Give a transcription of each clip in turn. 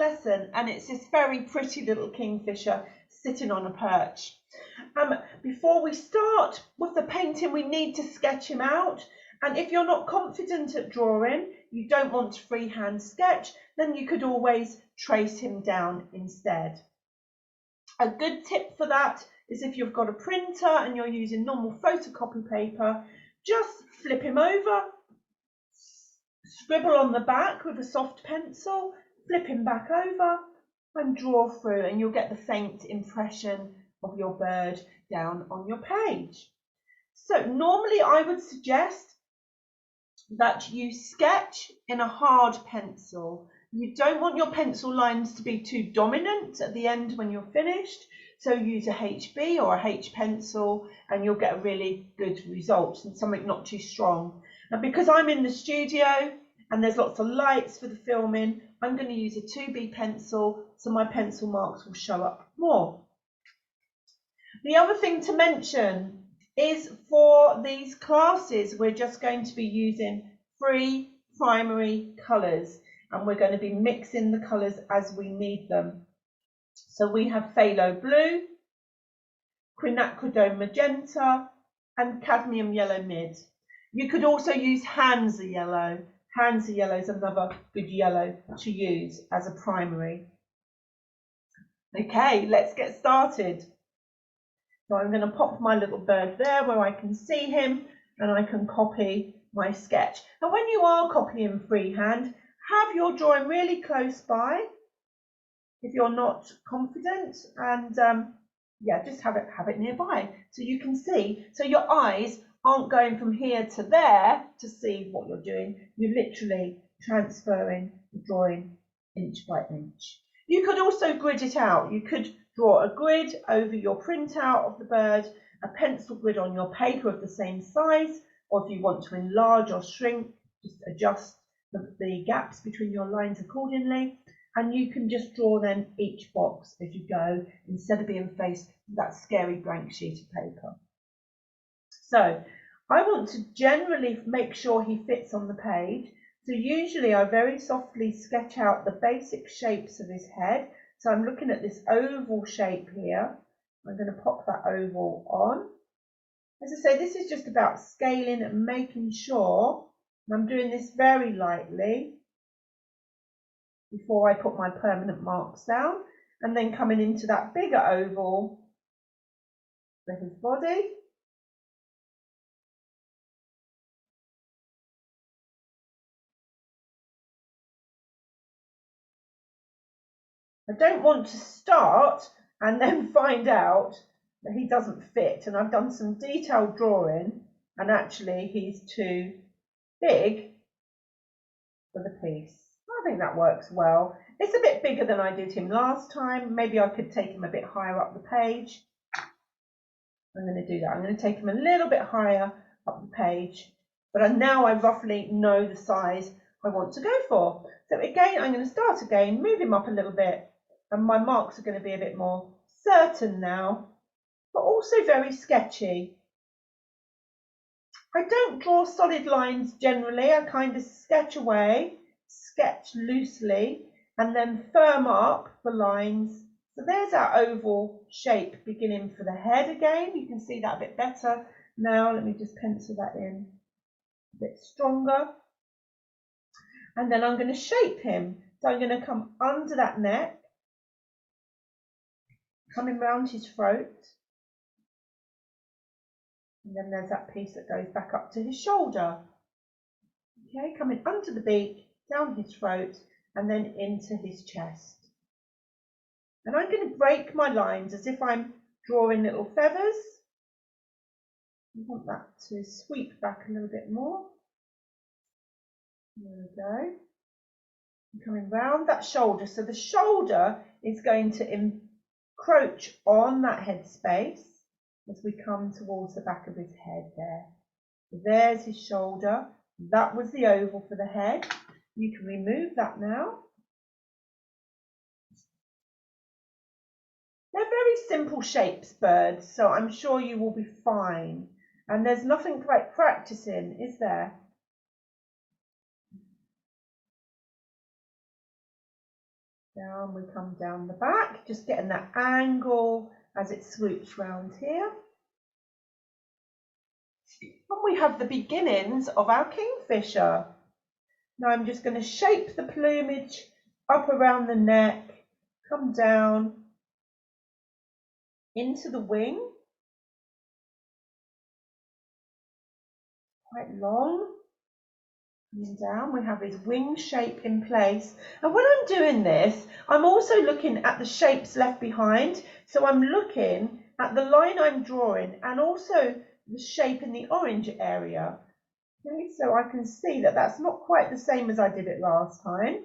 lesson, and it's this very pretty little kingfisher sitting on a perch. Before we start with the painting, we need to sketch him out. And if you're not confident at drawing, you don't want to freehand sketch, then you could always trace him down instead. A good tip for that is if you've got a printer and you're using normal photocopy paper, just flip him over, scribble on the back with a soft pencil, flip him back over and draw through, and you'll get the faint impression of your bird down on your page. So normally I would suggest that you sketch in a hard pencil. You don't want your pencil lines to be too dominant at the end when you're finished, so use a HB or a H pencil and you'll get a really good result, and something not too strong. And because I'm in the studio and there's lots of lights for the filming, I'm going to use a 2B pencil so my pencil marks will show up more. The other thing to mention is for these classes, we're just going to be using 3 primary colours, and we're going to be mixing the colours as we need them. So we have phthalo blue, quinacridone magenta, and cadmium yellow mid. You could also use Hansa yellow. Hansa yellow is another good yellow to use as a primary. Okay, let's get started. So I'm going to pop my little bird there where I can see him, and I can copy my sketch. Now when you are copying freehand, have your drawing really close by if you're not confident, and yeah, just have it nearby so you can see, so your eyes aren't going from here to there to see what you're doing. You're literally transferring the drawing inch by inch. You could also grid it out. You could draw a grid over your printout of the bird, a pencil grid on your paper of the same size, or if you want to enlarge or shrink, just adjust the gaps between your lines accordingly, and you can just draw then each box as you go instead of being faced with that scary blank sheet of paper. So I want to generally make sure he fits on the page, so usually I very softly sketch out the basic shapes of his head. So I'm looking at this oval shape here. I'm going to pop that oval on. As I say, this is just about scaling and making sure, and I'm doing this very lightly before I put my permanent marks down, and then coming into that bigger oval for his body. I don't want to start and then find out that he doesn't fit, and I've done some detailed drawing and actually he's too big for the piece. I think that works well. It's a bit bigger than I did him last time. Maybe I could take him a bit higher up the page. I'm going to do that. I'm going to take him a little bit higher up the page, but now I roughly know the size I want to go for. So again, I'm going to start again, move him up a little bit, and my marks are going to be a bit more certain now, but also very sketchy. I don't draw solid lines generally. I kind of sketch away, sketch loosely, and then firm up the lines. So there's our oval shape beginning for the head again. You can see that a bit better now. Let me just pencil that in a bit stronger. And then I'm going to shape him. So I'm going to come under that neck, coming round his throat. And then there's that piece that goes back up to his shoulder. Okay, coming under the beak, down his throat, and then into his chest. And I'm going to break my lines as if I'm drawing little feathers. I want that to sweep back a little bit more. There we go. Coming round that shoulder. So the shoulder is going to encroach on that head space as we come towards the back of his head there. So there's his shoulder. That was the oval for the head. You can remove that now. They're very simple shapes, birds, so I'm sure you will be fine. And there's nothing like practicing, is there? Down, we come down the back, just getting that angle as it swoops round here. And we have the beginnings of our kingfisher. Now I'm just going to shape the plumage up around the neck, come down into the wing, quite long. Coming down, we have his wing shape in place. And when I'm doing this, I'm also looking at the shapes left behind. So I'm looking at the line I'm drawing and also the shape in the orange area. Okay, so I can see that that's not quite the same as I did it last time,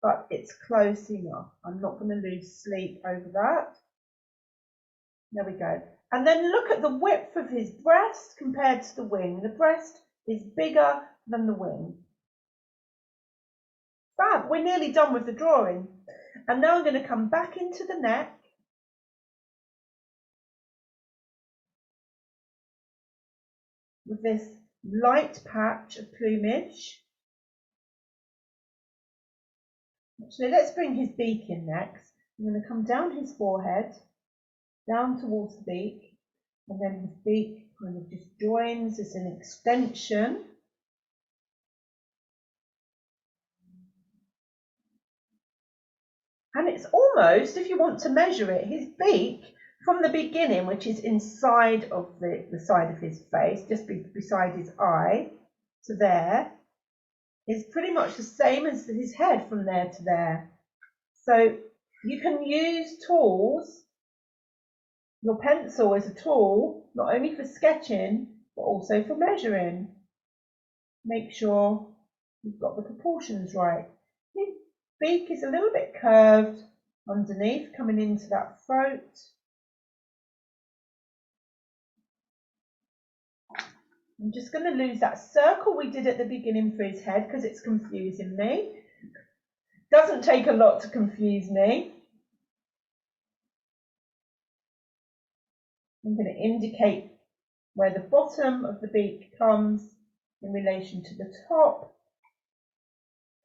but it's close enough. I'm not going to lose sleep over that. There we go. And then look at the width of his breast compared to the wing. The breast is bigger than the wing. Fab, we're nearly done with the drawing. And now I'm going to come back into the neck. With this light patch of plumage. Actually, let's bring his beak in next. I'm going to come down his forehead, down towards the beak, and then his beak kind of just joins as an extension. And it's almost, if you want to measure it, his beak from the beginning, which is inside of the side of his face, just beside his eye, to there, is pretty much the same as his head from there to there. So you can use tools. Your pencil is a tool, not only for sketching, but also for measuring. Make sure you've got the proportions right. His beak is a little bit curved underneath, coming into that throat. I'm just going to lose that circle we did at the beginning for his head because it's confusing me. Doesn't take a lot to confuse me. I'm going to indicate where the bottom of the beak comes in relation to the top,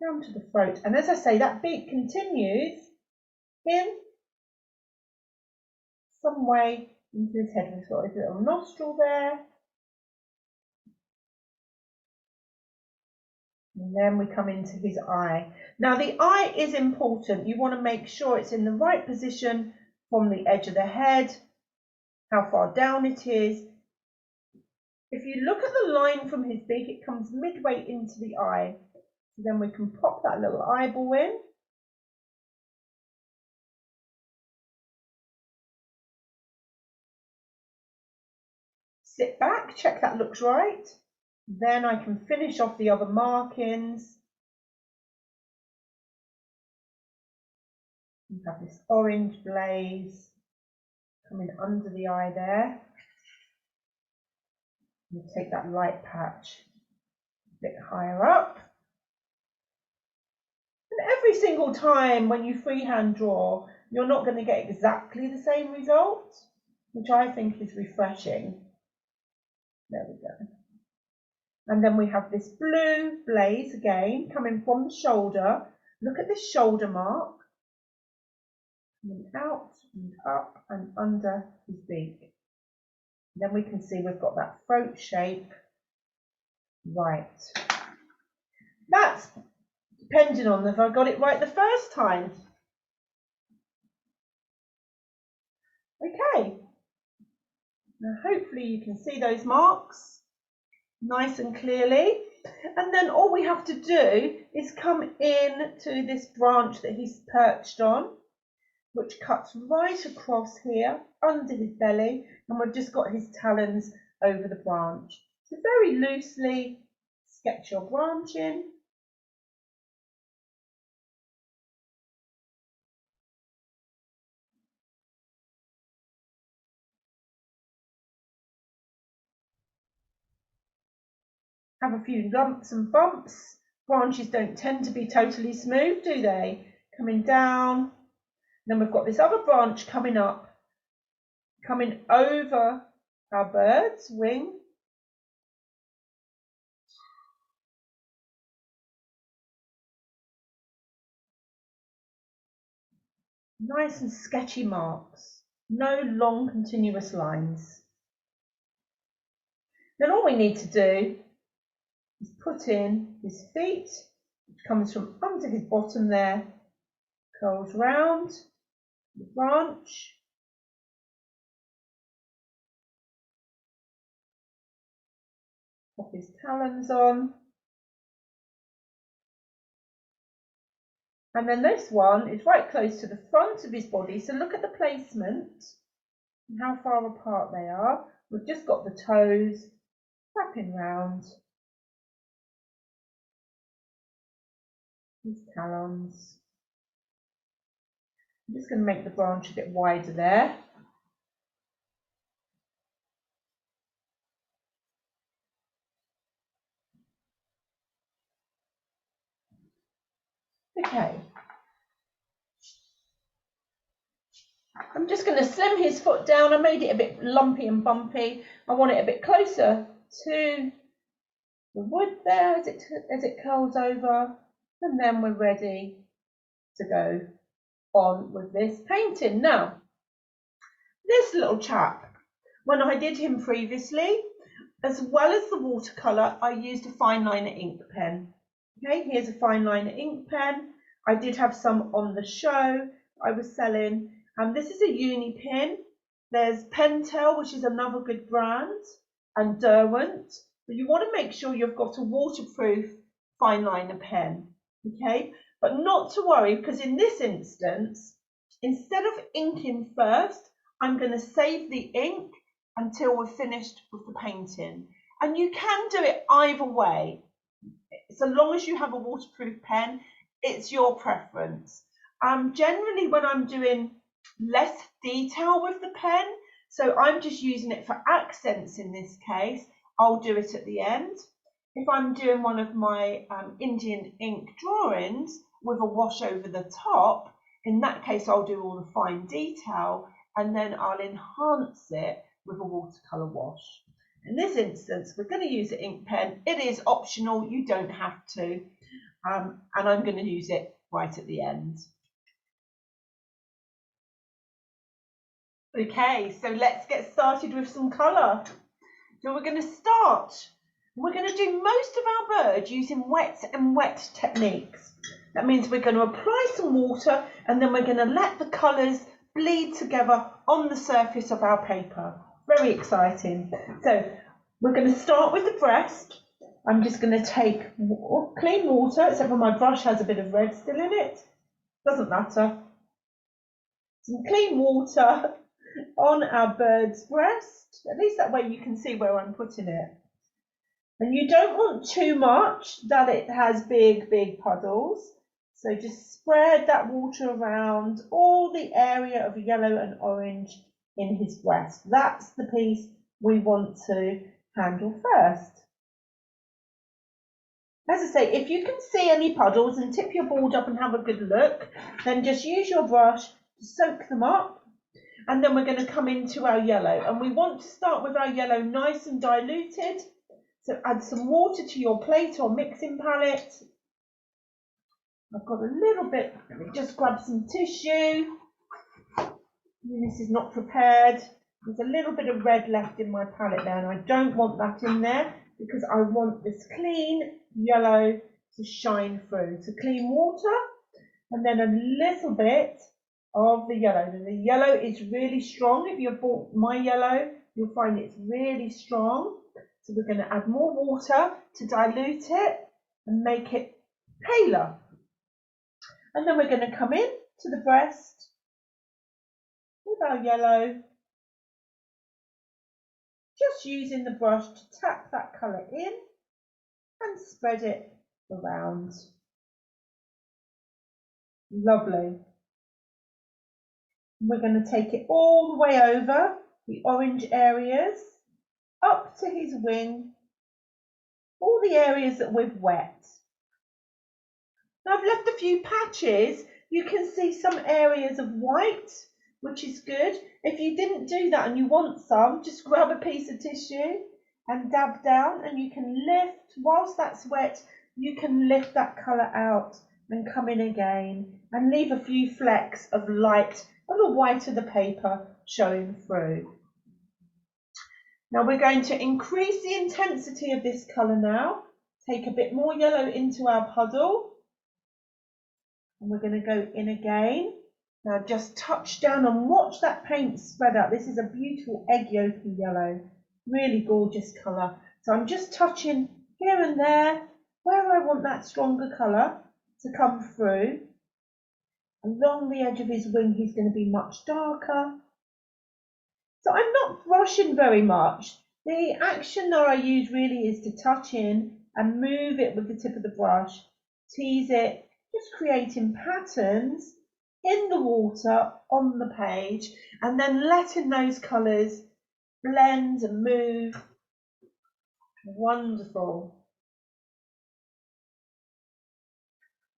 down to the throat. And as I say, that beak continues in some way into his head. We've got his little nostril there. And then we come into his eye. Now the eye is important. You want to make sure it's in the right position from the edge of the head, how far down it is. If you look at the line from his beak, it comes midway into the eye. So then we can pop that little eyeball in. Sit back, check that looks right. Then I can finish off the other markings. We have this orange blaze coming under the eye there. We'll take that light patch a bit higher up. And every single time when you freehand draw, you're not going to get exactly the same result, which I think is refreshing. There we go. And then we have this blue blaze again coming from the shoulder. Look at this shoulder mark. Coming out and up and under his beak. Then we can see we've got that throat shape right. That's depending on if I got it right the first time. Okay. Now hopefully you can see those marks nice and clearly. And then all we have to do is come in to this branch that he's perched on, which cuts right across here under his belly, and we've just got his talons over the branch. So very loosely sketch your branch in. Have a few lumps and bumps. Branches don't tend to be totally smooth, do they? Coming down. Then we've got this other branch coming up, coming over our bird's wing. Nice and sketchy marks, no long continuous lines. Then all we need to do is put in his feet, which comes from under his bottom there, curls round the branch, pop his talons on, and then this one is right close to the front of his body, so look at the placement and how far apart they are. We've just got the toes wrapping round his talons. I'm just going to make the branch a bit wider there. Okay. I'm just going to slim his foot down. I made it a bit lumpy and bumpy. I want it a bit closer to the wood there as it curls over, and then we're ready to go on with this painting. Now, this little chap, when I did him previously, as well as the watercolour, I used a fine liner ink pen. Okay, here's a fine liner ink pen. I did have some on the show I was selling, and this is a uni pen. There's Pentel, which is another good brand, and Derwent. But you want to make sure you've got a waterproof fine liner pen, okay? But not to worry, because in this instance, instead of inking first, I'm going to save the ink until we're finished with the painting. And you can do it either way. So long as you have a waterproof pen, it's your preference. Generally, when I'm doing less detail with the pen, so I'm just using it for accents in this case, I'll do it at the end. If I'm doing one of my Indian ink drawings with a wash over the top, in that case I'll do all the fine detail and then I'll enhance it with a watercolour wash. In this instance, we're going to use an ink pen. It is optional, you don't have to, and I'm going to use it right at the end. Okay, so let's get started with some colour. So we're going to start. We're going to do most of our bird using wet and wet techniques. That means we're going to apply some water and then we're going to let the colours bleed together on the surface of our paper. Very exciting. So we're going to start with the breast. I'm just going to take clean water, except for my brush has a bit of red still in it. Doesn't matter. Some clean water on our bird's breast. At least that way you can see where I'm putting it. And you don't want too much that it has big, big puddles. So just spread that water around all the area of yellow and orange in his breast. That's the piece we want to handle first. As I say, if you can see any puddles and tip your board up and have a good look, then just use your brush to soak them up. And then we're going to come into our yellow. And we want to start with our yellow nice and diluted. So add some water to your plate or mixing palette. I've got a little bit, let me just grab some tissue. This is not prepared. There's a little bit of red left in my palette there, and I don't want that in there because I want this clean yellow to shine through. So clean water and then a little bit of the yellow. And the yellow is really strong. If you've bought my yellow, you'll find it's really strong. So we're going to add more water to dilute it and make it paler. And then we're going to come in to the breast with our yellow, just using the brush to tap that colour in and spread it around. Lovely. We're going to take it all the way over the orange areas, up to his wing, all the areas that we've wet. Now I've left a few patches. You can see some areas of white, which is good. If you didn't do that and you want some, just grab a piece of tissue and dab down, and you can lift, whilst that's wet, you can lift that colour out and come in again and leave a few flecks of light of the white of the paper showing through. Now we're going to increase the intensity of this colour now. Take a bit more yellow into our puddle. And we're going to go in again. Now just touch down and watch that paint spread out. This is a beautiful egg yolky yellow. Really gorgeous colour. So I'm just touching here and there where I want that stronger colour to come through. Along the edge of his wing he's going to be much darker. So I'm not brushing very much. The action that I use really is to touch in and move it with the tip of the brush, tease it, just creating patterns in the water on the page and then letting those colours blend and move. Wonderful.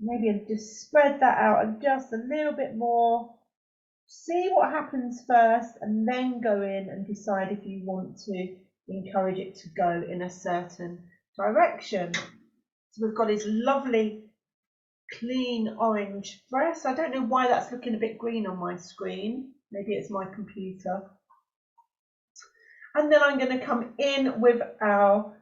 Maybe I'll just spread that out and just a little bit more. See what happens first and then go in and decide if you want to encourage it to go in a certain direction. So we've got his lovely clean orange dress. I don't know why that's looking a bit green on my screen. Maybe it's my computer. And then I'm going to come in with our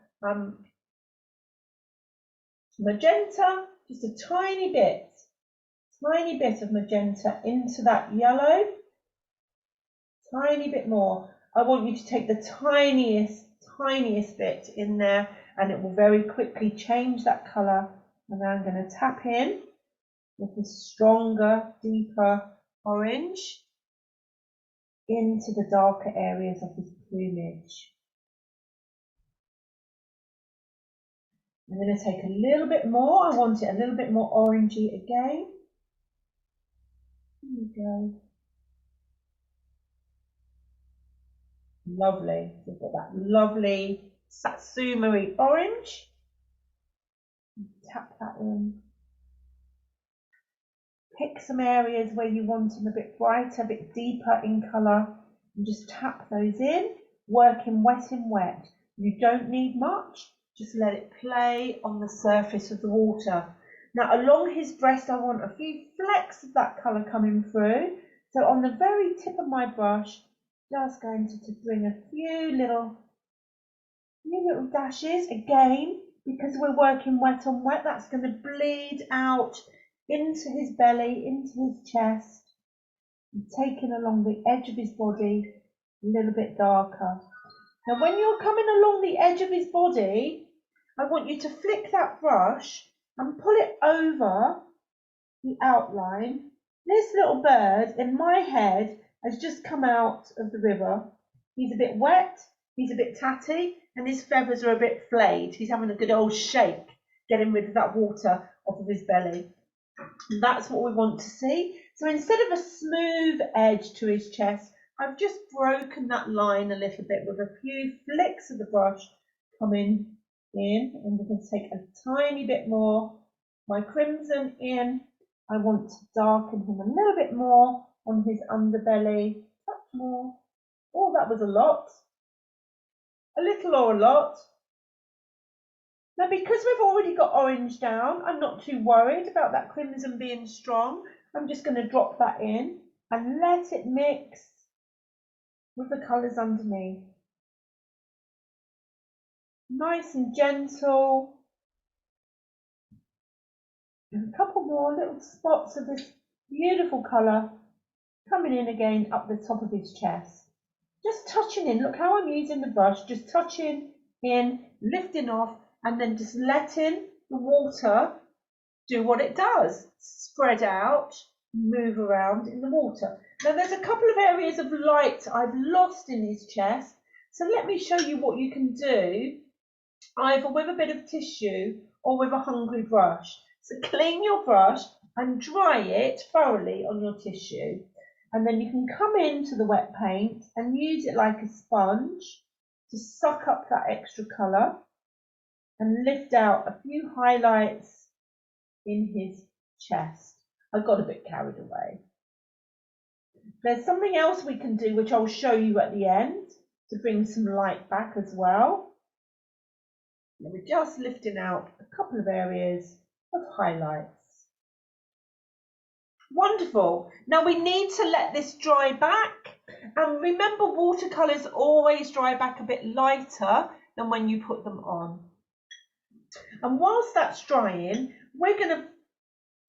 magenta, just a tiny bit of magenta into that yellow. Tiny bit more. I want you to take the tiniest bit in there and it will very quickly change that colour. And then I'm going to tap in with the stronger, deeper orange into the darker areas of his plumage. I'm going to take a little bit more. I want it a little bit more orangey again. There we go. Lovely. We've got that lovely Satsuma-y orange. Tap that in. Pick some areas where you want them a bit brighter, a bit deeper in colour, and just tap those in. Working wet in wet. You don't need much. Just let it play on the surface of the water. Now along his breast I want a few flecks of that colour coming through. So on the very tip of my brush, just going to bring a few little dashes again, because we're working wet on wet. That's going to bleed out into his belly, into his chest, and taking along the edge of his body a little bit darker. Now when you're coming along the edge of his body, I want you to flick that brush and pull it over the outline. This little bird in my head has just come out of the river. He's a bit wet, he's a bit tatty, and his feathers are a bit flayed. He's having a good old shake, getting rid of that water off of his belly. And that's what we want to see. So instead of a smooth edge to his chest, I've just broken that line a little bit with a few flicks of the brush coming in, and we're going to take a tiny bit more. My crimson in. I want to darken him a little bit more on his underbelly. Touch more. Oh, that was a lot. A little or a lot. Now, because we've already got orange down, I'm not too worried about that crimson being strong. I'm just going to drop that in and let it mix with the colours underneath. Nice and gentle. And a couple more little spots of this beautiful colour coming in again up the top of his chest. Just touching in. Look how I'm using the brush. Just touching in, lifting off, and then just letting the water do what it does. Spread out, move around in the water. Now there's a couple of areas of light I've lost in his chest. So let me show you what you can do, either with a bit of tissue or with a hungry brush. So clean your brush and dry it thoroughly on your tissue. And then you can come into the wet paint and use it like a sponge to suck up that extra colour and lift out a few highlights in his chest. I got a bit carried away. There's something else we can do, which I'll show you at the end, to bring some light back as well. And we're just lifting out a couple of areas of highlights. Wonderful. Now we need to let this dry back. And remember, watercolours always dry back a bit lighter than when you put them on. And whilst that's drying, we're going to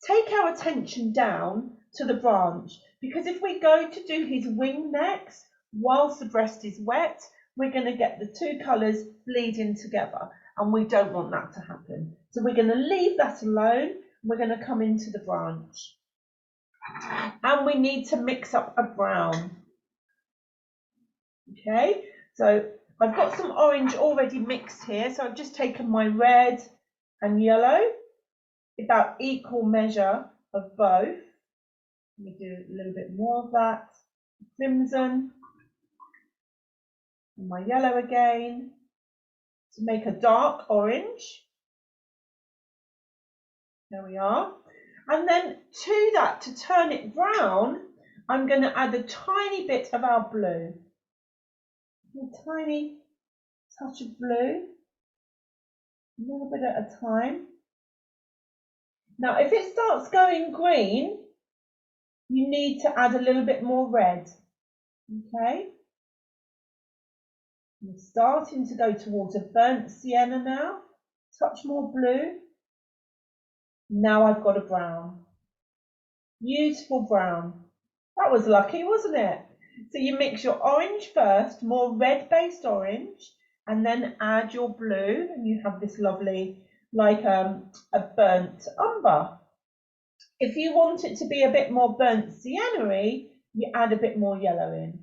take our attention down to the branch, because if we go to do his wing next, whilst the breast is wet, we're going to get the two colours bleeding together, and we don't want that to happen. So we're going to leave that alone. We're going to come into the branch. And we need to mix up a brown. Okay, so I've got some orange already mixed here, so I've just taken my red and yellow, about equal measure of both. Let me do a little bit more of that. Crimson and my yellow again to make a dark orange. There we are. And then to that, to turn it brown, I'm going to add a tiny bit of our blue. A tiny touch of blue, a little bit at a time. Now, if it starts going green, you need to add a little bit more red. Okay? We're starting to go towards a burnt sienna now. Touch more blue. Now I've got a brown. Beautiful brown. That was lucky, wasn't it? So you mix your orange first, more red-based orange, and then add your blue, and you have this lovely, like a burnt umber. If you want it to be a bit more burnt sienna-y, you add a bit more yellow in.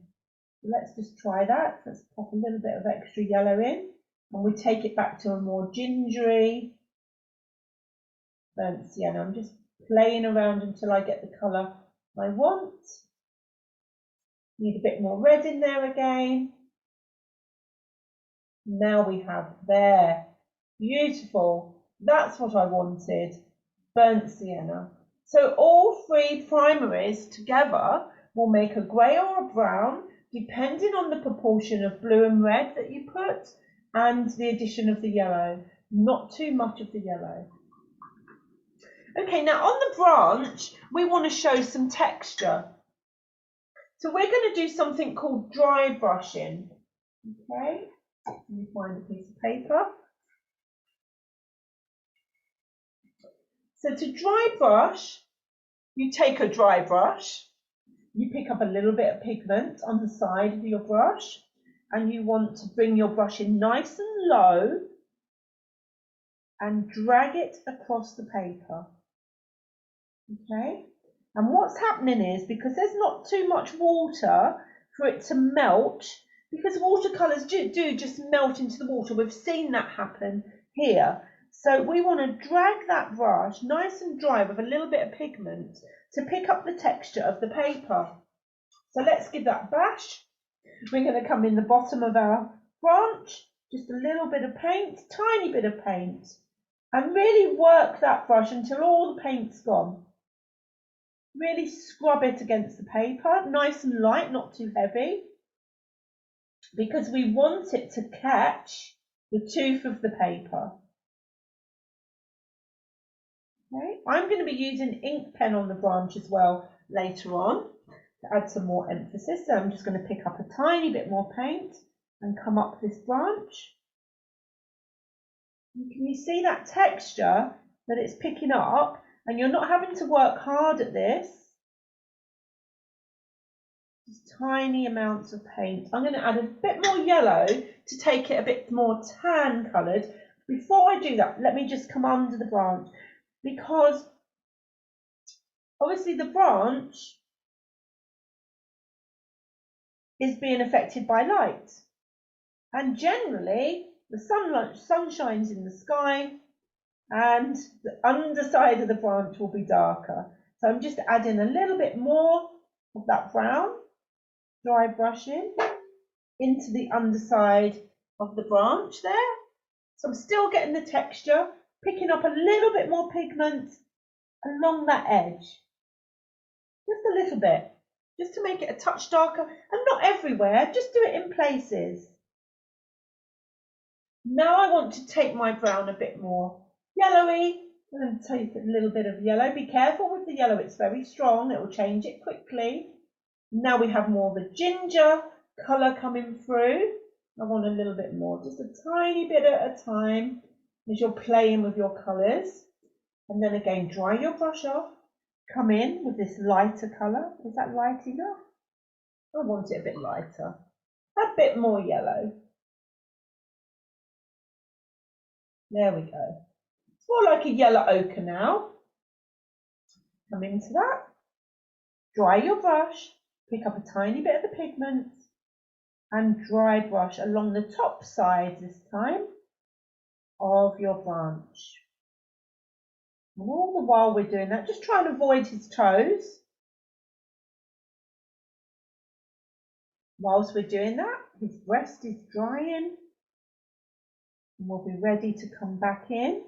Let's just try that. Let's pop a little bit of extra yellow in, and we take it back to a more gingery burnt sienna. I'm just playing around until I get the colour I want. Need a bit more red in there again. Now we have there. Beautiful. That's what I wanted. Burnt sienna. So all three primaries together will make a grey or a brown, depending on the proportion of blue and red that you put and the addition of the yellow. Not too much of the yellow. Okay, now on the branch, we want to show some texture. So we're going to do something called dry brushing. Okay, let me find a piece of paper. So to dry brush, you take a dry brush, you pick up a little bit of pigment on the side of your brush, and you want to bring your brush in nice and low and drag it across the paper. Okay, and what's happening is, because there's not too much water for it to melt, because watercolours do just melt into the water. We've seen that happen here. So we want to drag that brush nice and dry with a little bit of pigment to pick up the texture of the paper. So let's give that a bash. We're going to come in the bottom of our branch, just a little bit of paint, tiny bit of paint, and really work that brush until all the paint's gone. Really scrub it against the paper, nice and light, not too heavy, because we want it to catch the tooth of the paper. Okay, I'm going to be using ink pen on the branch as well later on to add some more emphasis. So I'm just going to pick up a tiny bit more paint and come up this branch. And can you see that texture that it's picking up? And you're not having to work hard at this. Just tiny amounts of paint. I'm going to add a bit more yellow to take it a bit more tan coloured. Before I do that, let me just come under the branch, because obviously the branch is being affected by light, and generally the sun shines in the sky and the underside of the branch will be darker. So I'm just adding a little bit more of that brown, dry brushing into the underside of the branch there. So I'm still getting the texture, picking up a little bit more pigment along that edge, just a little bit, just to make it a touch darker, and not everywhere, just do it in places. Now I want to take my brown a bit more yellowy, I'm going to take a little bit of yellow. Be careful with the yellow, it's very strong, it will change it quickly. Now we have more of the ginger colour coming through. I want a little bit more, just a tiny bit at a time as you're playing with your colours. And then again, dry your brush off. Come in with this lighter colour. Is that light enough? I want it a bit lighter. A bit more yellow. There we go. It's more like a yellow ochre now. Come into that. Dry your brush. Pick up a tiny bit of the pigment and dry brush along the top side this time of your branch. And all the while we're doing that, just try and avoid his toes. Whilst we're doing that, his breast is drying and we'll be ready to come back in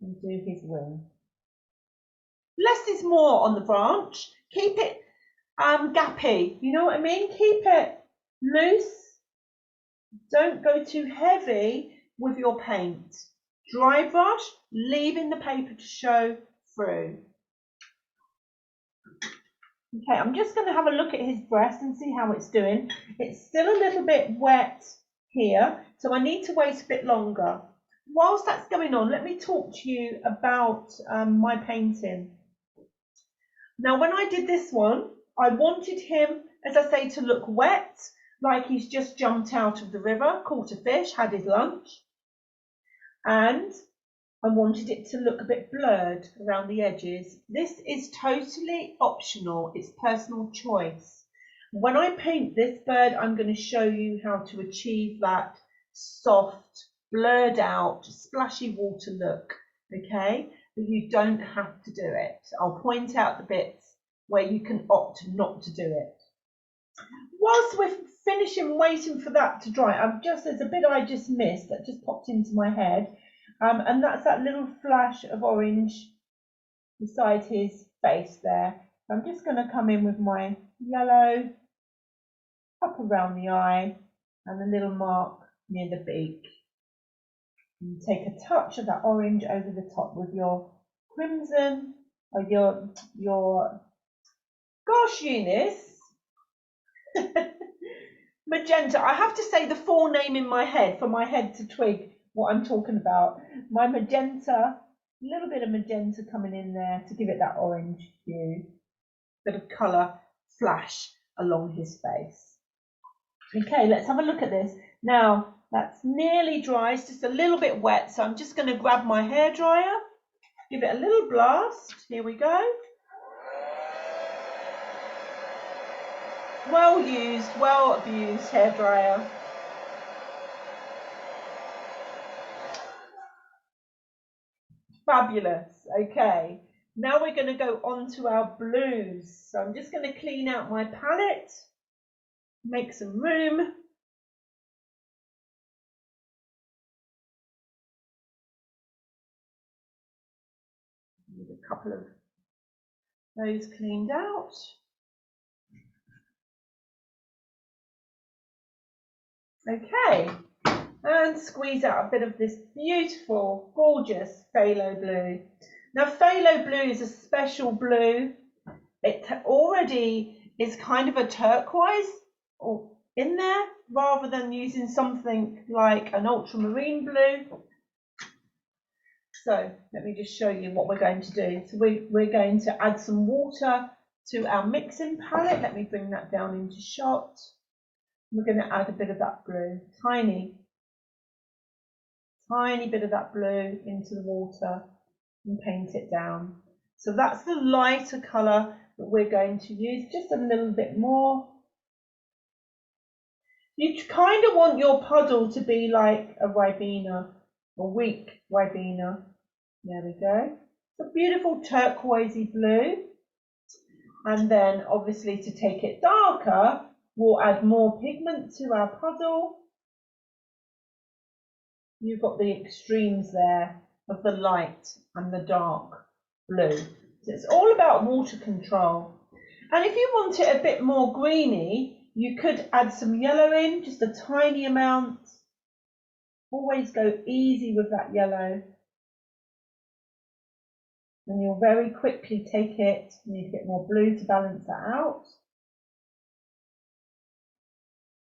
and do his wing. Less is more on the branch. Keep it gappy, you know what I mean? Keep it loose. Don't go too heavy with your paint. Dry brush, leaving the paper to show through. Okay, I'm just going to have a look at his breast and see how it's doing. It's still a little bit wet here, so I need to wait a bit longer. Whilst that's going on, let me talk to you about my painting. Now, when I did this one, I wanted him, as I say, to look wet, like he's just jumped out of the river, caught a fish, had his lunch. And I wanted it to look a bit blurred around the edges. This is totally optional, it's personal choice. When I paint this bird, I'm going to show you how to achieve that soft, blurred out, splashy water look, okay? But you don't have to do it. I'll point out the bits where you can opt not to do it. Whilst we're finishing waiting for that to dry, there's a bit I just missed that just popped into my head. And that's that little flash of orange beside his face there. So I'm just going to come in with my yellow up around the eye and a little mark near the beak. And take a touch of that orange over the top with your crimson or your gosh, Eunice, magenta. I have to say the full name in my head for my head to twig what I'm talking about. My magenta, a little bit of magenta coming in there to give it that orange hue, bit of colour flash along his face. Okay, let's have a look at this. Now, that's nearly dry, it's just a little bit wet, so I'm just going to grab my hairdryer, give it a little blast. Here we go. Well used, well abused hairdryer. Fabulous. Okay, now we're going to go on to our blues. So I'm just going to clean out my palette, make some room. Need a couple of those cleaned out. Okay, and squeeze out a bit of this beautiful, gorgeous phthalo blue. Now, phthalo blue is a special blue. It already is kind of a turquoise in there, rather than using something like an ultramarine blue. So let me just show you what we're going to do. So we're going to add some water to our mixing palette. Let me bring that down into shot. We're going to add a bit of that blue, tiny bit of that blue into the water and paint it down. So that's the lighter colour that we're going to use, just a little bit more. You kind of want your puddle to be like a Ribena, a weak Ribena. There we go. It's a beautiful turquoisey blue. And then obviously to take it darker, we'll add more pigment to our puddle. You've got the extremes there of the light and the dark blue. So it's all about water control. And if you want it a bit more greeny, you could add some yellow in, just a tiny amount. Always go easy with that yellow. And you'll very quickly take it, you need a bit more blue to balance that out.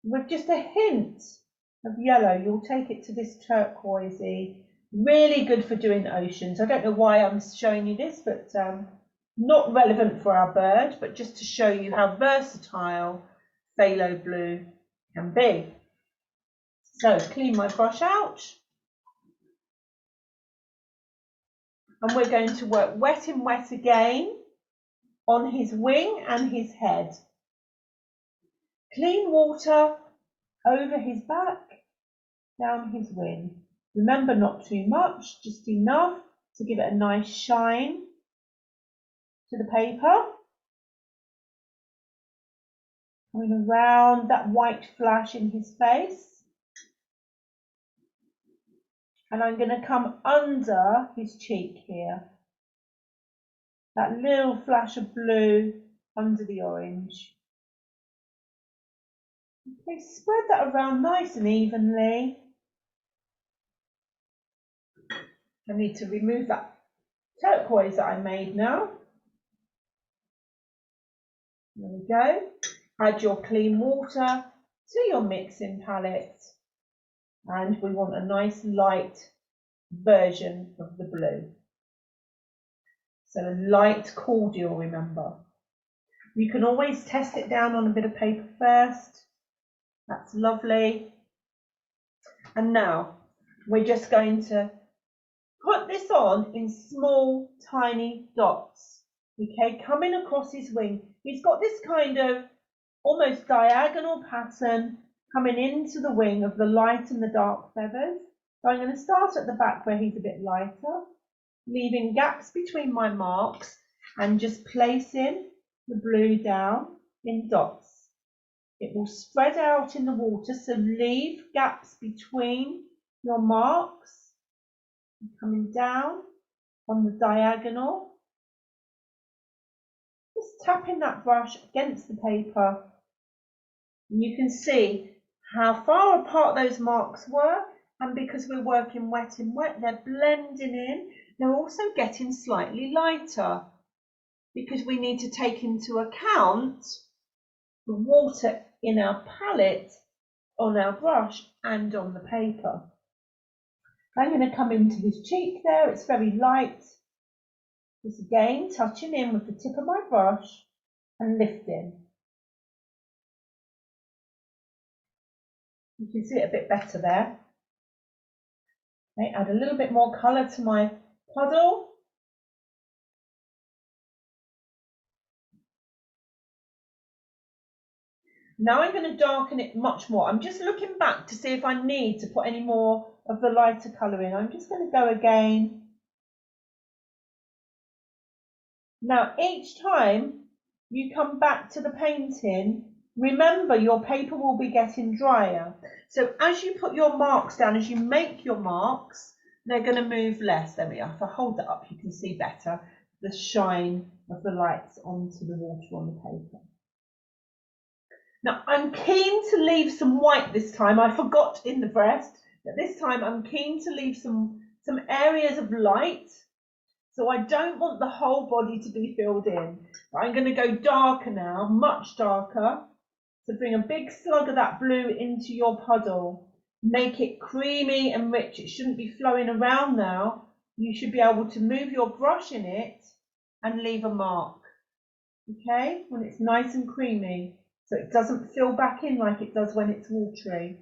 With just a hint of yellow, you'll take it to this turquoisey, really good for doing oceans. I don't know why I'm showing you this, but not relevant for our bird, but just to show you how versatile phthalo blue can be. So clean my brush out. And we're going to work wet in wet again on his wing and his head. Clean water over his back, down his wing. Remember, not too much, just enough to give it a nice shine to the paper. Coming around that white flash in his face. And I'm going to come under his cheek here. That little flash of blue under the orange. Okay, spread that around nice and evenly. I need to remove that turquoise that I made now. There we go. Add your clean water to your mixing palette. And we want a nice light version of the blue. So a light cordial, remember. You can always test it down on a bit of paper first. That's lovely. And now we're just going to put this on in small, tiny dots. Okay, coming across his wing. He's got this kind of almost diagonal pattern coming into the wing of the light and the dark feathers. So I'm going to start at the back where he's a bit lighter, leaving gaps between my marks and just placing the blue down in dots. It will spread out in the water, so leave gaps between your marks. Coming down on the diagonal. Just tapping that brush against the paper. And you can see how far apart those marks were, and because we're working wet in wet, they're blending in. They're also getting slightly lighter because we need to take into account the water in our palette, on our brush and on the paper. I'm going to come into his cheek there, it's very light. Just again touching in with the tip of my brush and lifting. You can see it a bit better there. Okay, add a little bit more colour to my puddle. Now I'm going to darken it much more. I'm just looking back to see if I need to put any more of the lighter colour in. I'm just going to go again. Now each time you come back to the painting, remember your paper will be getting drier. So as you put your marks down, as you make your marks, they're going to move less. There we are. If I hold that up, you can see better the shine of the lights onto the water on the paper. Now I'm keen to leave some white this time. I forgot in the breast, but this time I'm keen to leave some areas of light. So I don't want the whole body to be filled in. But I'm going to go darker now, much darker. So bring a big slug of that blue into your puddle. Make it creamy and rich. It shouldn't be flowing around now. You should be able to move your brush in it and leave a mark. Okay, when it's nice and creamy. So it doesn't fill back in like it does when it's watery.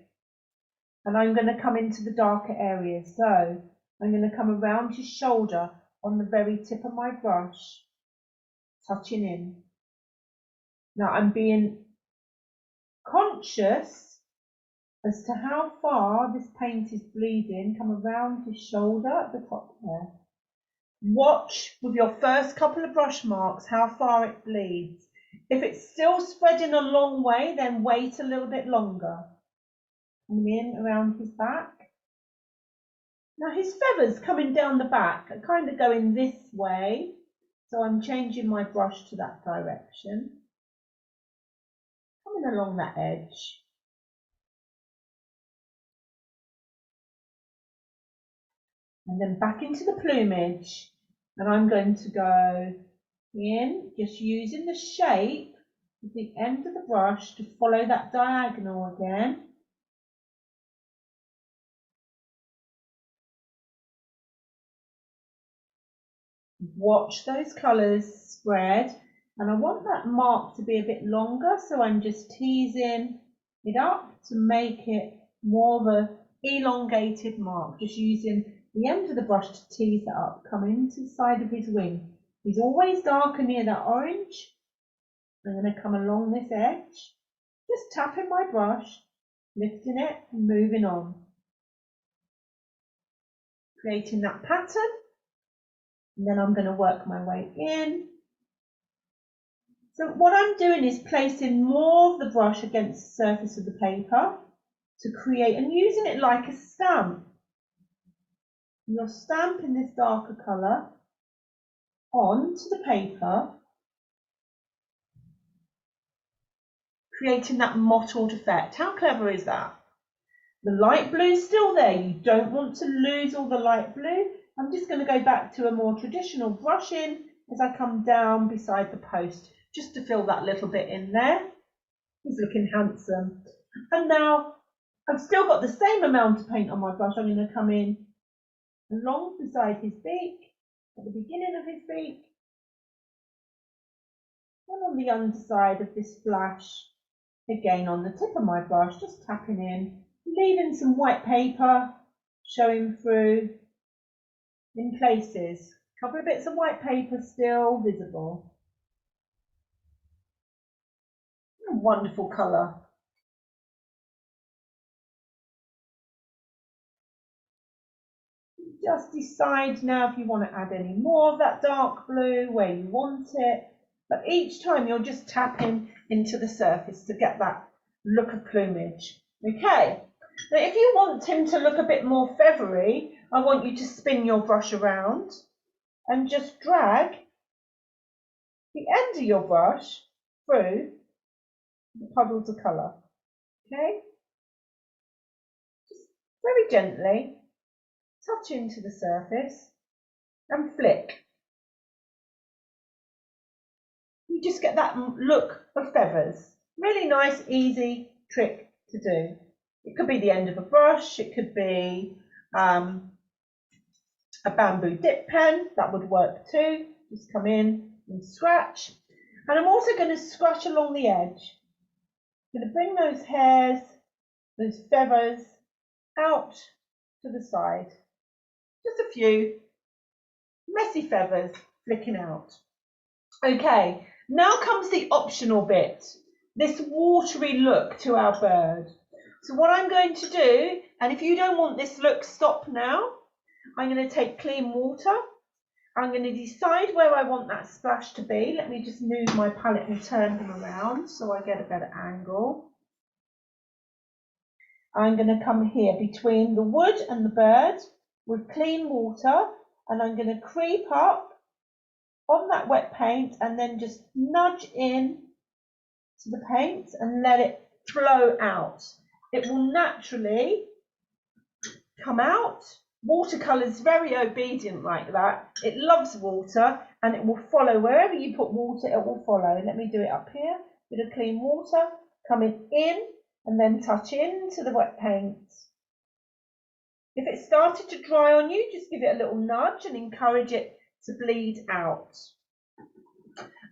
And I'm going to come into the darker areas. So I'm going to come around his shoulder on the very tip of my brush, touching in. Now I'm being conscious as to how far this paint is bleeding. Come around his shoulder at the top there. Watch with your first couple of brush marks how far it bleeds. If it's still spreading a long way, then wait a little bit longer. Coming in around his back. Now his feathers coming down the back are kind of going this way, so I'm changing my brush to that direction. Coming along that edge. And then back into the plumage. And I'm going to go in, just using the shape of the end of the brush to follow that diagonal again. Watch those colours spread, and I want that mark to be a bit longer, so I'm just teasing it up to make it more of an elongated mark, just using the end of the brush to tease it up, come into the side of his wing. He's always darker near that orange. I'm going to come along this edge, just tapping my brush, lifting it and moving on, creating that pattern. And then I'm going to work my way in. So what I'm doing is placing more of the brush against the surface of the paper to create, and using it like a stamp. You're stamping this darker colour onto the paper, creating that mottled effect. How clever is that? The light blue is still there. You don't want to lose all the light blue. I'm just going to go back to a more traditional brushing as I come down beside the post, just to fill that little bit in there. He's looking handsome. And now I've still got the same amount of paint on my brush. I'm going to come in along beside his beak, at the beginning of his beak, and on the underside of this flash, again on the tip of my brush, just tapping in, leaving some white paper showing through in places. A couple of bits of white paper still visible. A wonderful colour. Just decide now if you want to add any more of that dark blue where you want it. But each time you're just tapping into the surface to get that look of plumage. Okay. Now if you want him to look a bit more feathery, I want you to spin your brush around and just drag the end of your brush through the puddles of colour. Okay? Just very gently touch into the surface and flick. You just get that look of feathers. Really nice, easy trick to do. It could be the end of a brush, it could be a bamboo dip pen, that would work too. Just come in and scratch. And I'm also going to scratch along the edge. I'm going to bring those hairs, those feathers out to the side. Just a few messy feathers flicking out. Okay, now comes the optional bit, this watery look to our bird. So what I'm going to do, and if you don't want this look, stop now. I'm going to take clean water. I'm going to decide where I want that splash to be. Let me just move my palette and turn them around so I get a better angle. I'm going to come here between the wood and the bird with clean water, and I'm going to creep up on that wet paint and then just nudge in to the paint and let it flow out. It will naturally come out. Watercolour is very obedient like that. It loves water and it will follow. Wherever you put water, it will follow. Let me do it up here. Bit of clean water, coming in and then touch into the wet paint. If it started to dry on you, just give it a little nudge and encourage it to bleed out.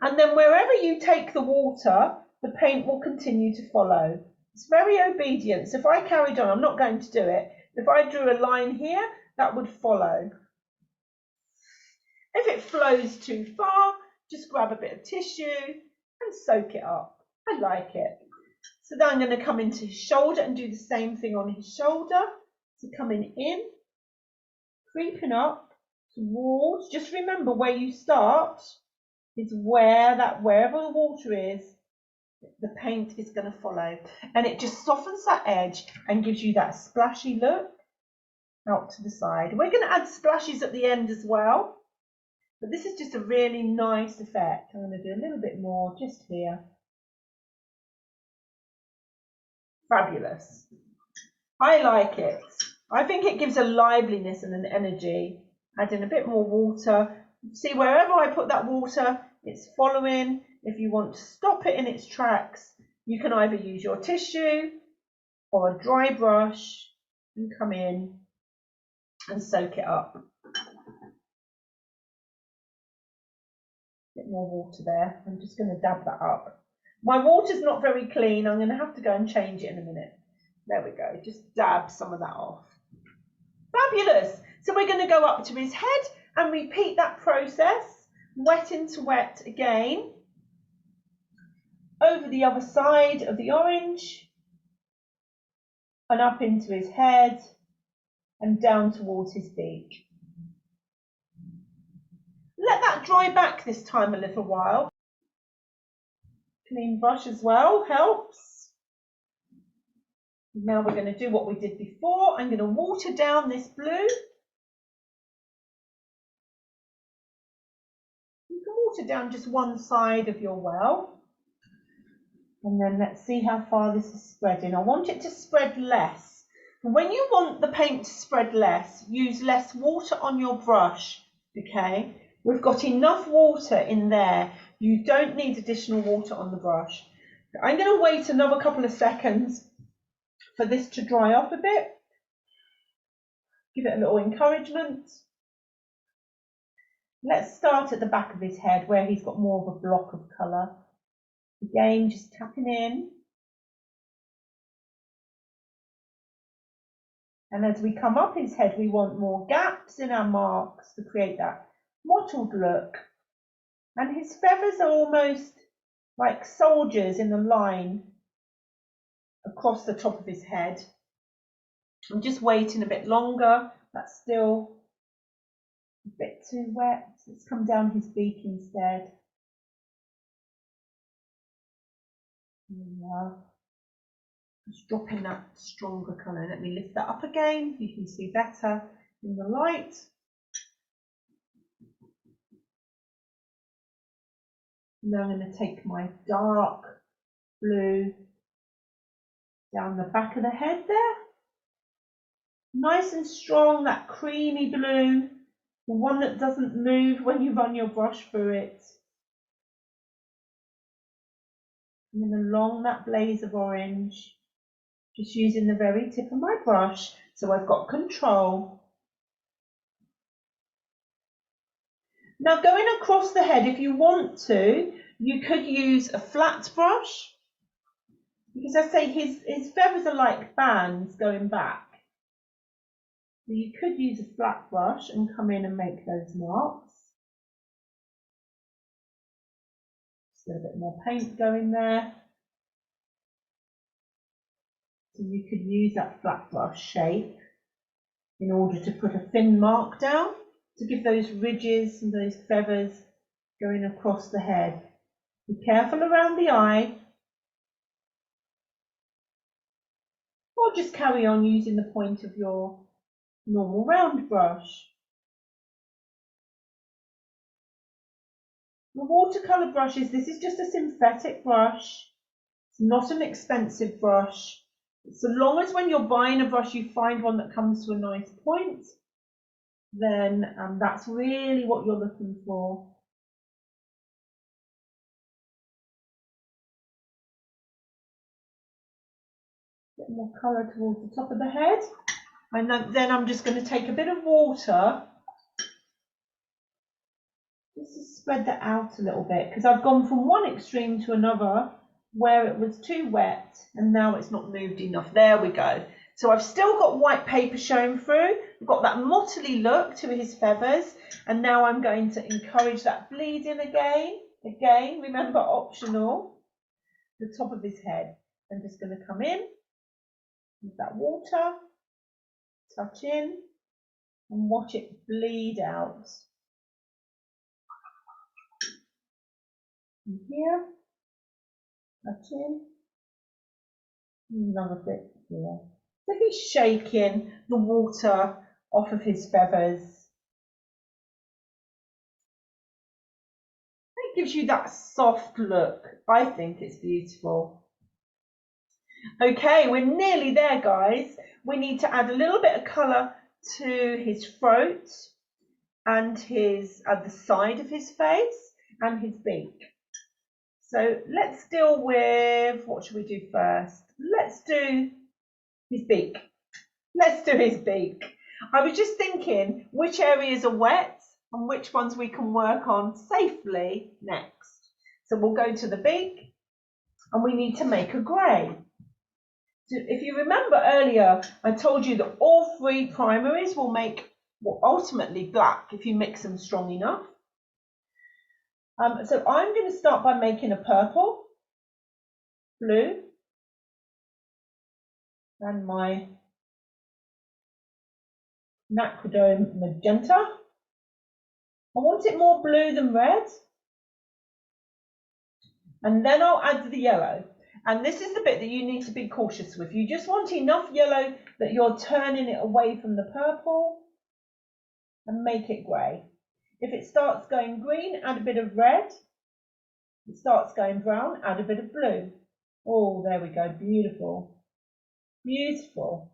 And then wherever you take the water, the paint will continue to follow. It's very obedient. So if I carried on, I'm not going to do it. If I drew a line here, that would follow. If it flows too far, just grab a bit of tissue and soak it up. I like it. So then I'm going to come into his shoulder and do the same thing on his shoulder. So coming in, creeping up towards, just remember where you start is wherever the water is, the paint is going to follow. And it just softens that edge and gives you that splashy look out to the side. We're going to add splashes at the end as well, but this is just a really nice effect. I'm going to do a little bit more just here. Fabulous. I like it. I think it gives a liveliness and an energy. Add in a bit more water. See, wherever I put that water, it's following. If you want to stop it in its tracks, you can either use your tissue or a dry brush and come in and soak it up. Bit more water there. I'm just going to dab that up. My water's not very clean. I'm going to have to go and change it in a minute. There we go. Just dab some of that off. Fabulous. So we're going to go up to his head and repeat that process, wet into wet again, over the other side of the orange and up into his head and down towards his beak. Let that dry back this time a little while. Clean brush as well helps. Now we're going to do what we did before. I'm going to water down this blue. You can water down just one side of your well. And then let's see how far this is spreading. I want it to spread less. When you want the paint to spread less, use less water on your brush, okay? We've got enough water in there. You don't need additional water on the brush. I'm going to wait another couple of seconds for this to dry off a bit. Give it a little encouragement. Let's start at the back of his head where he's got more of a block of colour. Again, just tapping in. And as we come up his head, we want more gaps in our marks to create that mottled look. And his feathers are almost like soldiers in a line across the top of his head. I'm just waiting a bit longer. That's still a bit too wet. Let's come down his beak instead. Just dropping that stronger colour. Let me lift that up again. You can see better in the light. Now I'm going to take my dark blue down the back of the head there. Nice and strong, that creamy blue, the one that doesn't move when you run your brush through it. And then along that blaze of orange, just using the very tip of my brush so I've got control. Now going across the head, if you want to, you could use a flat brush, because I say his feathers are like bands going back. So you could use a flat brush and come in and make those marks. Just a little bit more paint going there. So you could use that flat brush shape in order to put a thin mark down to give those ridges and those feathers going across the head. Be careful around the eye, or just carry on using the point of your normal round brush. The watercolour brushes, this is just a synthetic brush. It's not an expensive brush. So long as when you're buying a brush you find one that comes to a nice point, then that's really what you're looking for. Bit more colour towards the top of the head. And then I'm just going to take a bit of water just to spread that out a little bit, because I've gone from one extreme to another where it was too wet and now it's not moved enough. There we go. So I've still got white paper showing through. I've got that mottly look to his feathers, and now I'm going to encourage that bleeding again. Again, remember, optional. The top of his head. I'm just going to come in with that water, touch in, and watch it bleed out. And here, touch in, another bit here. So he's shaking the water off of his feathers. It gives you that soft look. I think it's beautiful. Okay, we're nearly there, guys. We need to add a little bit of colour to his throat. and his the side of his face and his beak. So let's deal with, what should we do first? Let's do his beak. Let's do his beak. I was just thinking which areas are wet and which ones we can work on safely next. So we'll go to the beak and we need to make a grey. So if you remember earlier, I told you that all three primaries will make ultimately black if you mix them strong enough. So I'm going to start by making a purple, blue, and my Nacridome magenta. I want it more blue than red. And then I'll add the yellow. And this is the bit that you need to be cautious with. You just want enough yellow that you're turning it away from the purple and make it grey. If it starts going green, add a bit of red. If it starts going brown, add a bit of blue. Oh, there we go, beautiful. Beautiful.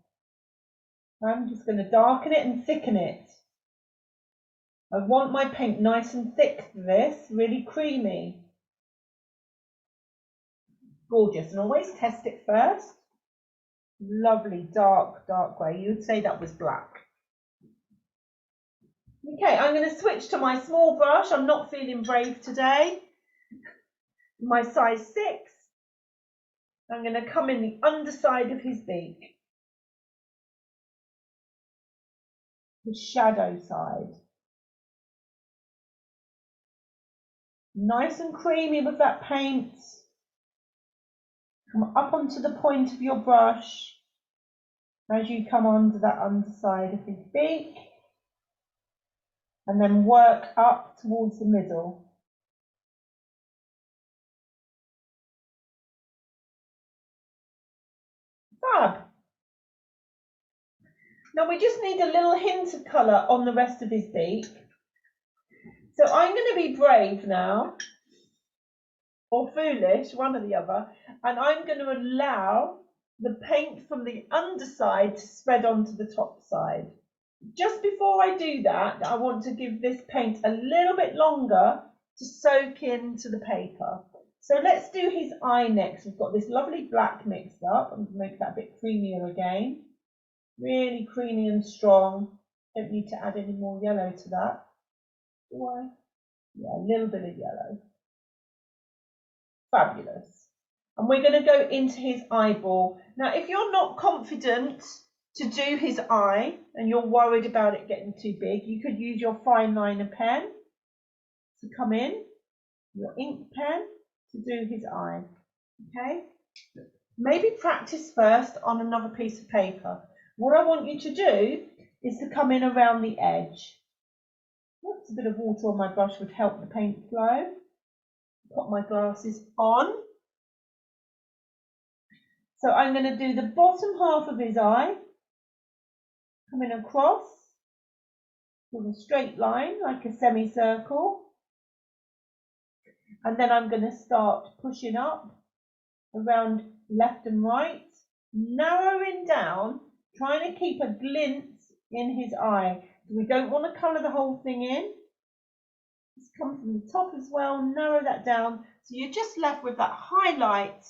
I'm just going to darken it and thicken it. I want my paint nice and thick for this, really creamy. Gorgeous, and always test it first. Lovely, dark grey. You would say that was black. Okay, I'm going to switch to my small brush. I'm not feeling brave today. My size 6. I'm going to come in the underside of his beak. The shadow side. Nice and creamy with that paint. Come up onto the point of your brush as you come onto that underside of his beak. And then work up towards the middle. Fab. Now we just need a little hint of colour on the rest of his beak. So I'm going to be brave now, or foolish, one or the other, and I'm going to allow the paint from the underside to spread onto the top side. Just before I do that, I want to give this paint a little bit longer to soak into the paper. So let's do his eye next. We've got this lovely black mixed up. I'm going to make that a bit creamier again. Really creamy and strong. Don't need to add any more yellow to that. Do I? Yeah, a little bit of yellow. Fabulous. And we're going to go into his eyeball. Now, if you're not confident to do his eye and you're worried about it getting too big, you could use your fine liner pen to come in, your ink pen to do his eye. Okay? Maybe practice first on another piece of paper. What I want you to do is to come in around the edge. Oops, a bit of water on my brush would help the paint flow. Put my glasses on. So I'm going to do the bottom half of his eye, coming across with a straight line like a semicircle. And then I'm going to start pushing up around left and right, narrowing down, trying to keep a glint in his eye. We don't want to colour the whole thing in. Just come from the top as well, narrow that down. So you're just left with that highlight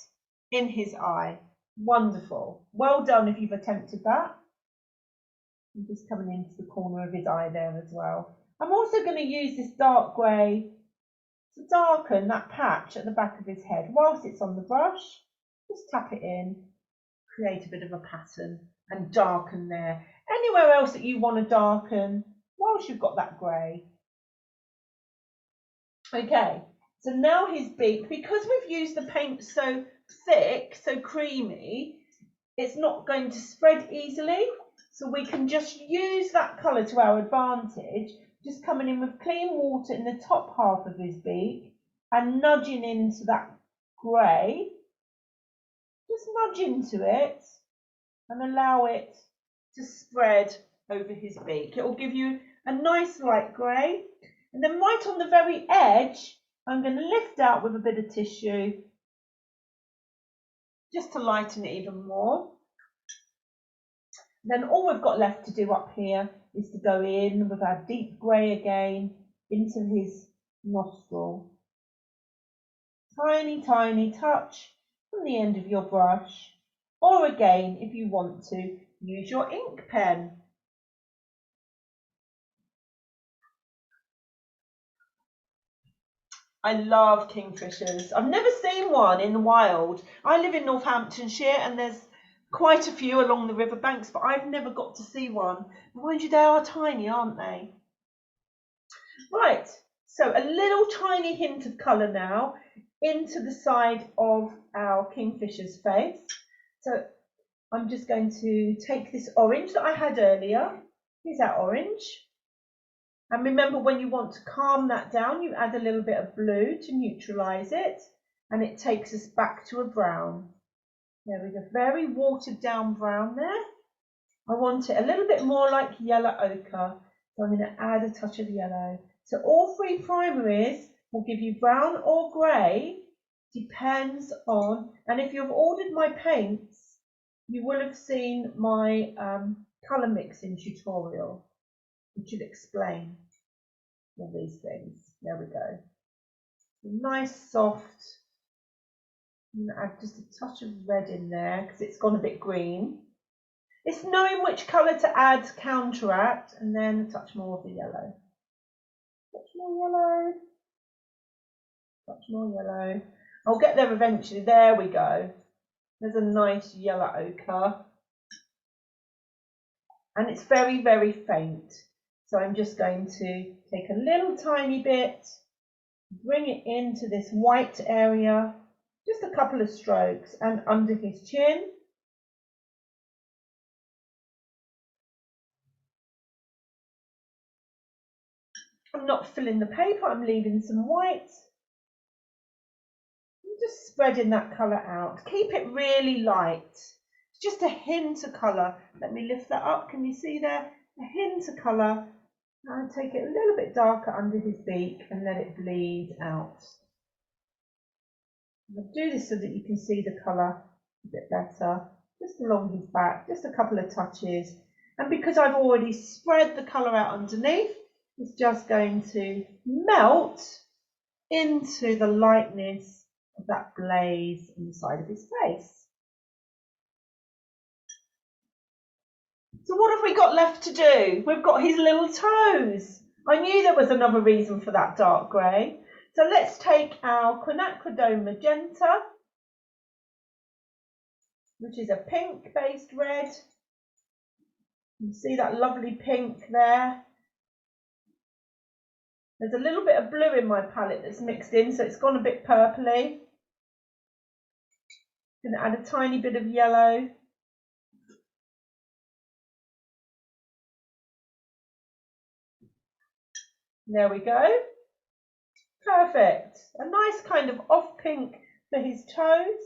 in his eye. Wonderful. Well done if you've attempted that. I'm just coming into the corner of his eye there as well. I'm also going to use this dark grey to darken that patch at the back of his head whilst it's on the brush. Just tap it in, create a bit of a pattern and darken there. Anywhere else that you want to darken whilst you've got that grey. Okay, so now his beak, because we've used the paint so thick, so creamy, it's not going to spread easily. So we can just use that colour to our advantage, just coming in with clean water in the top half of his beak and nudging into that grey. Just nudge into it and allow it to spread over his beak. It will give you a nice light grey. And then right on the very edge, I'm going to lift out with a bit of tissue just to lighten it even more. Then all we've got left to do up here is to go in with our deep grey again into his nostril. Tiny, tiny touch from the end of your brush, or again, if you want to, use your ink pen. I love kingfishers. I've never seen one in the wild. I live in Northamptonshire and there's quite a few along the riverbanks, but I've never got to see one. Mind you, they are tiny, aren't they? Right, so a little tiny hint of colour now into the side of our kingfisher's face. So I'm just going to take this orange that I had earlier. Here's our orange. And remember, when you want to calm that down, you add a little bit of blue to neutralise it, and it takes us back to a brown. There we go, very watered down brown there. I want it a little bit more like yellow ochre, so I'm going to add a touch of yellow. So all three primaries will give you brown or grey, depends on, and if you've ordered my paints, you will have seen my colour mixing tutorial, which will explain all these things. There we go. Nice soft. I'm going to add just a touch of red in there because it's gone a bit green. It's knowing which colour to add to counteract, and then a touch more of the yellow. Touch more yellow. Touch more yellow. I'll get there eventually. There we go. There's a nice yellow ochre. And it's very, very faint. So I'm just going to take a little tiny bit, bring it into this white area, just a couple of strokes, and under his chin. I'm not filling the paper, I'm leaving some white. I'm just spreading that colour out. Keep it really light. Just a hint of colour. Let me lift that up. Can you see there? A hint of colour. And take it a little bit darker under his beak and let it bleed out. I'll do this so that you can see the colour a bit better. Just along his back, just a couple of touches. And because I've already spread the colour out underneath, it's just going to melt into the lightness of that blaze on the side of his face. So what have we got left to do? We've got his little toes. I knew there was another reason for that dark grey. So let's take our quinacridone magenta, which is a pink-based red. You can see that lovely pink there. There's a little bit of blue in my palette that's mixed in, so it's gone a bit purpley. I'm going to add a tiny bit of yellow. There we go. Perfect. A nice kind of off pink for his toes.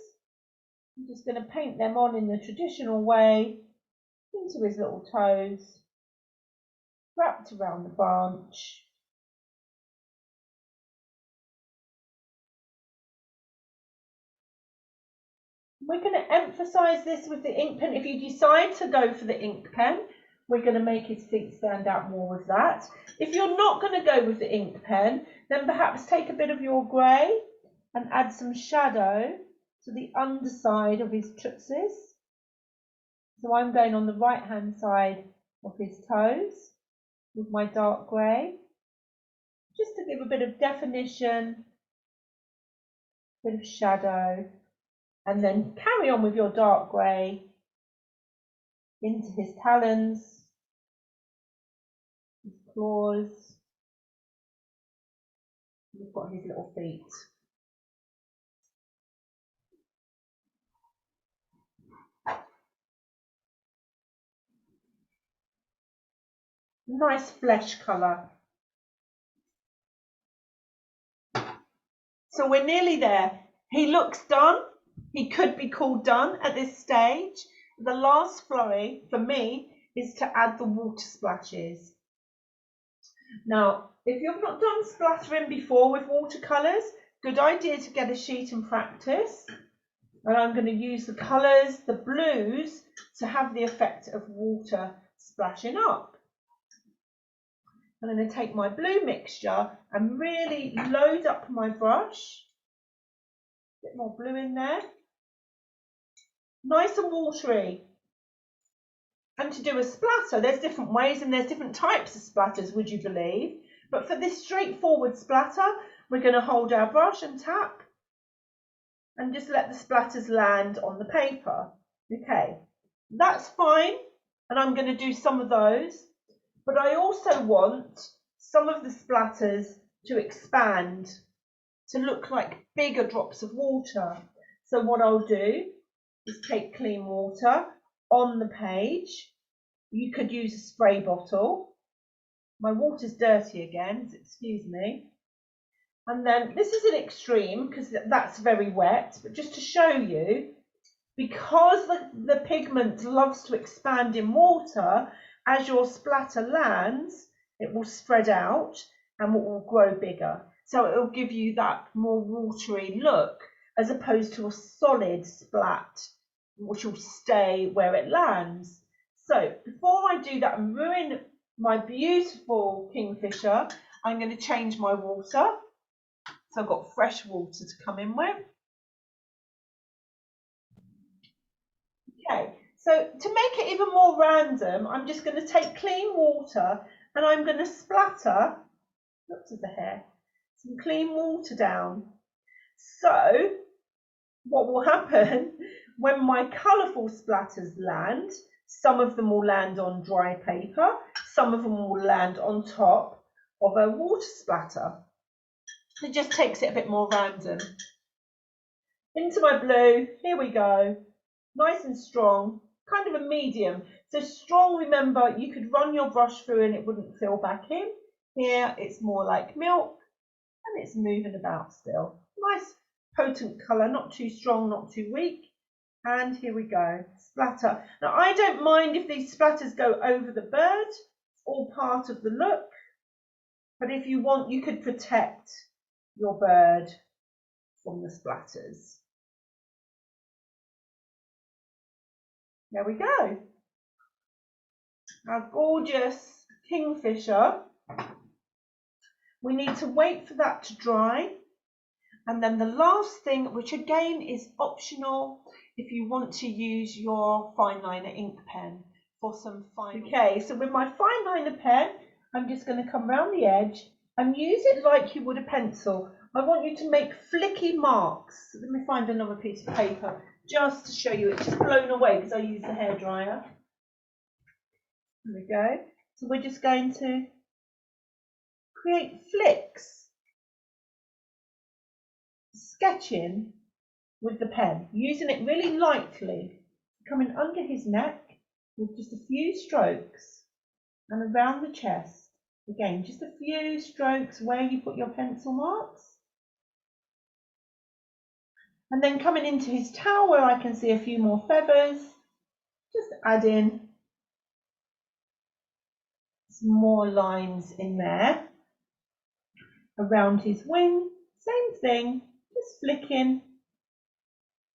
I'm just going to paint them on in the traditional way into his little toes, wrapped around the branch. We're going to emphasise this with the ink pen. If you decide to go for the ink pen, we're going to make his feet stand out more with that. If you're not going to go with the ink pen, then perhaps take a bit of your grey and add some shadow to the underside of his tootsies. So I'm going on the right hand side of his toes with my dark grey, just to give a bit of definition, a bit of shadow, and then carry on with your dark grey into his talons, his claws. We've got his little feet. Nice flesh colour. So we're nearly there. He looks done. He could be called done at this stage. The last flurry for me is to add the water splashes. Now, if you've not done splattering before with watercolours, good idea to get a sheet and practice. And I'm going to use the colours, the blues, to have the effect of water splashing up. I'm going to take my blue mixture and really load up my brush. A bit more blue in there. Nice and watery. And to do a splatter, there's different ways and there's different types of splatters, would you believe? But for this straightforward splatter, we're going to hold our brush and tap and just let the splatters land on the paper. Okay, that's fine. And I'm going to do some of those. But I also want some of the splatters to expand, to look like bigger drops of water. So what I'll do is take clean water on the page. You could use a spray bottle. My water's dirty again, so excuse me. And then this is an extreme because that's very wet, but just to show you, because the pigment loves to expand in water, as your splatter lands, it will spread out and it will grow bigger. So it will give you that more watery look as opposed to a solid splat, which will stay where it lands. So before I do that and ruin my beautiful kingfisher, I'm going to change my water. So I've got fresh water to come in with. Okay, so to make it even more random, I'm just going to take clean water and I'm going to splatter, look to the hair, some clean water down. So what will happen when my colourful splatters land, some of them will land on dry paper, some of them will land on top of a water splatter. It just takes it a bit more random. Into my blue, here we go. Nice and strong, kind of a medium. So strong, remember, you could run your brush through and it wouldn't fill back in. Here, it's more like milk and it's moving about still. Nice, potent colour, not too strong, not too weak. And here we go, splatter. Now, I don't mind if these splatters go over the bird, it's all part of the look. But if you want, you could protect your bird from the splatters. There we go. Our gorgeous kingfisher. We need to wait for that to dry. And then the last thing, which again is optional if you want to use your fine liner ink pen for some fine. Okay, so with my fine liner pen, I'm just going to come around the edge and use it like you would a pencil. I want you to make flicky marks. Let me find another piece of paper just to show you. It's just blown away because I use the hairdryer. There we go. So we're just going to create flicks, sketching with the pen, using it really lightly, coming under his neck with just a few strokes and around the chest. Again, just a few strokes where you put your pencil marks. And then coming into his tail where I can see a few more feathers, just add in some more lines in there. Around his wing, same thing, just flicking.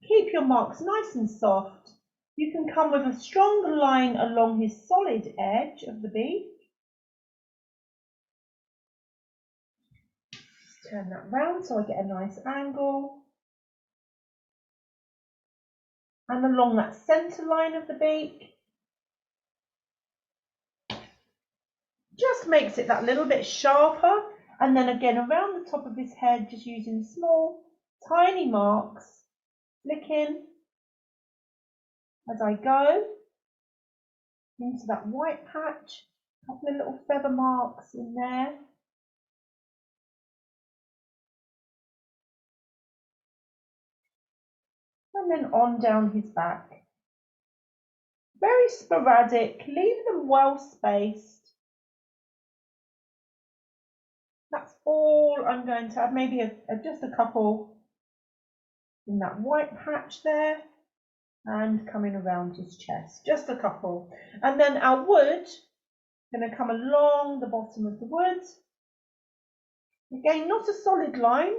Keep your marks nice and soft. You can come with a stronger line along his solid edge of the beak. Just turn that round so I get a nice angle. And along that centre line of the beak. Just makes it that little bit sharper. And then again around the top of his head, just using small, tiny marks, flicking as I go into that white patch. A couple of little feather marks in there. And then on down his back. Very sporadic, leave them well spaced. That's all I'm going to add, maybe just a couple in that white patch there and coming around his chest, just a couple. And then our wood, going to come along the bottom of the wood. Again, not a solid line,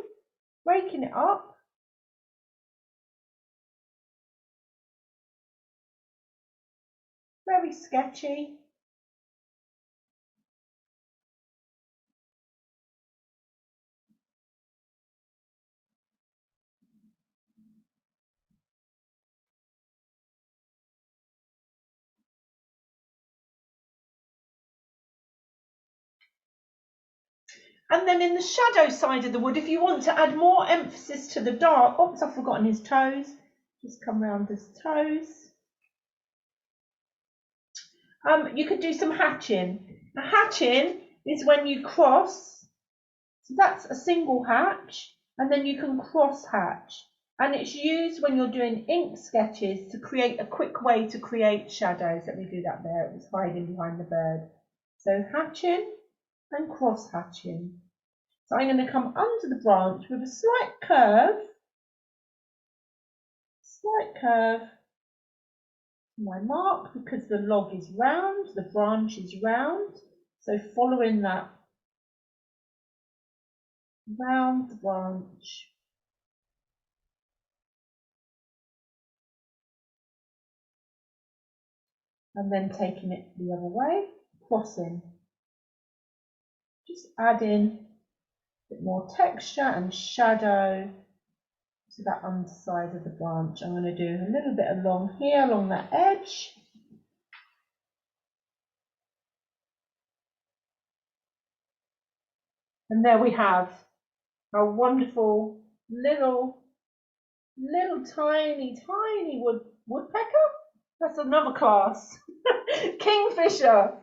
breaking it up. Very sketchy. And then in the shadow side of the wood, if you want to add more emphasis to the dark, oops, I've forgotten his toes. Just come round his toes. You could do some hatching. Now, hatching is when you cross. So that's a single hatch, and then you can cross hatch. And it's used when you're doing ink sketches to create a quick way to create shadows. Let me do that there. It was hiding behind the bird. So hatching and cross hatching. So I'm going to come under the branch with a slight curve to my mark, because the log is round, the branch is round. So following that round branch. And then taking it the other way, crossing. Just adding a bit more texture and shadow to that underside of the branch. I'm going to do a little bit along here, along that edge. And there we have our wonderful little tiny woodpecker. That's another class. Kingfisher.